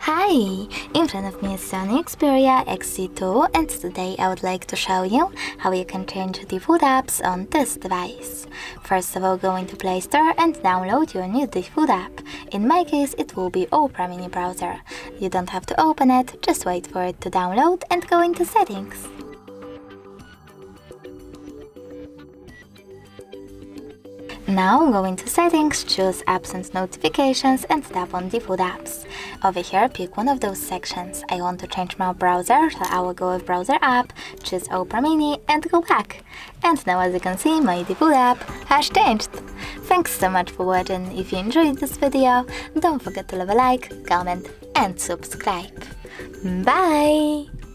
Hi! In front of me is SONY Xperia XZ2 and today I would like to show you how you can change the food apps on this device. First of all, go into Play Store and download your new food app. In my case, it will be Opera Mini browser. You don't have to open it, just wait for it to download and go into Settings. Now go into Settings, choose Apps and Notifications and tap on the food apps. Over here, pick one of those sections. I want to change my browser, so I will go with Browser app, choose Opera Mini and go back. And now as you can see, my food app has changed. Thanks so much for watching. If you enjoyed this video, don't forget to leave a like, comment and subscribe. Bye!